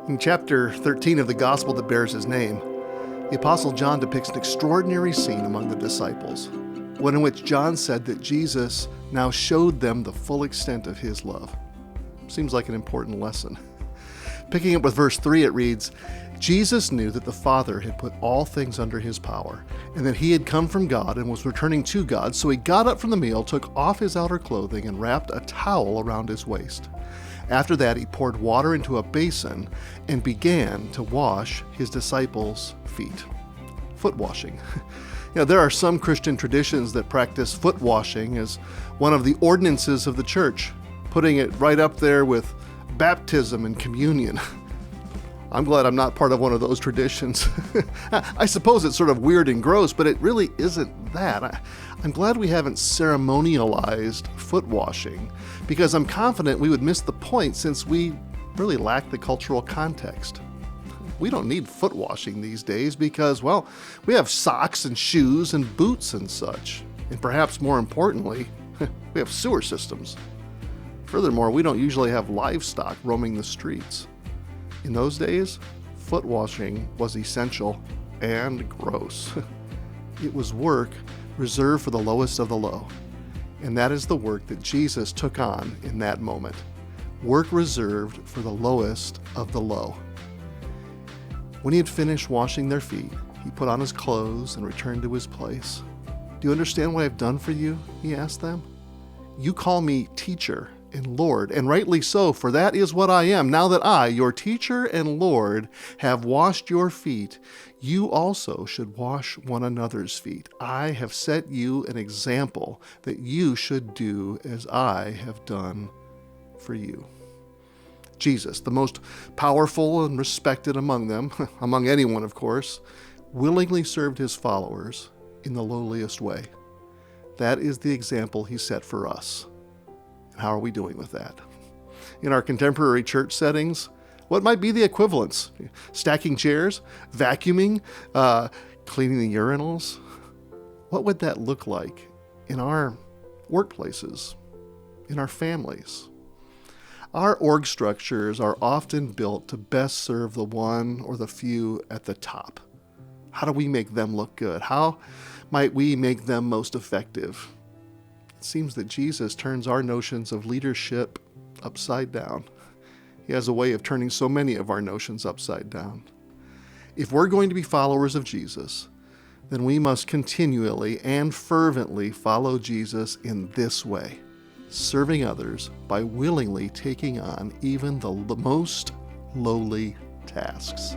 In chapter 13 of the gospel that bears his name, the Apostle John depicts an extraordinary scene among the disciples, one in which John said that Jesus now showed them the full extent of his love. Seems like an important lesson. Picking up with verse 3, it reads, Jesus knew that the Father had put all things under his power, and that he had come from God and was returning to God, so he got up from the meal, took off his outer clothing, and wrapped a towel around his waist. After that, he poured water into a basin and began to wash his disciples' feet. Foot washing. There are some Christian traditions that practice foot washing as one of the ordinances of the church, putting it right up there with baptism and communion. I'm glad I'm not part of one of those traditions. I suppose it's sort of weird and gross, but it really isn't that. I'm glad we haven't ceremonialized foot washing, because I'm confident we would miss the point since we really lack the cultural context. We don't need foot washing these days because, well, we have socks and shoes and boots and such. And perhaps more importantly, we have sewer systems. Furthermore, we don't usually have livestock roaming the streets. In those days, foot washing was essential and gross. It was work reserved for the lowest of the low. And that is the work that Jesus took on in that moment. Work reserved for the lowest of the low. When he had finished washing their feet, he put on his clothes and returned to his place. Do you understand what I've done for you? He asked them. You call me teacher and Lord, and rightly so, for that is what I am. Now that I, your teacher and Lord, have washed your feet, you also should wash one another's feet. I have set you an example that you should do as I have done for you. Jesus, the most powerful and respected among them, among anyone of course, willingly served his followers in the lowliest way. That is the example he set for us. How are we doing with that? In our contemporary church settings, what might be the equivalents? Stacking chairs, vacuuming, cleaning the urinals? What would that look like in our workplaces, in our families? Our org structures are often built to best serve the one or the few at the top. How do we make them look good? How might we make them most effective? It seems that Jesus turns our notions of leadership upside down. He has a way of turning so many of our notions upside down. If we're going to be followers of Jesus, then we must continually and fervently follow Jesus in this way, serving others by willingly taking on even the most lowly tasks.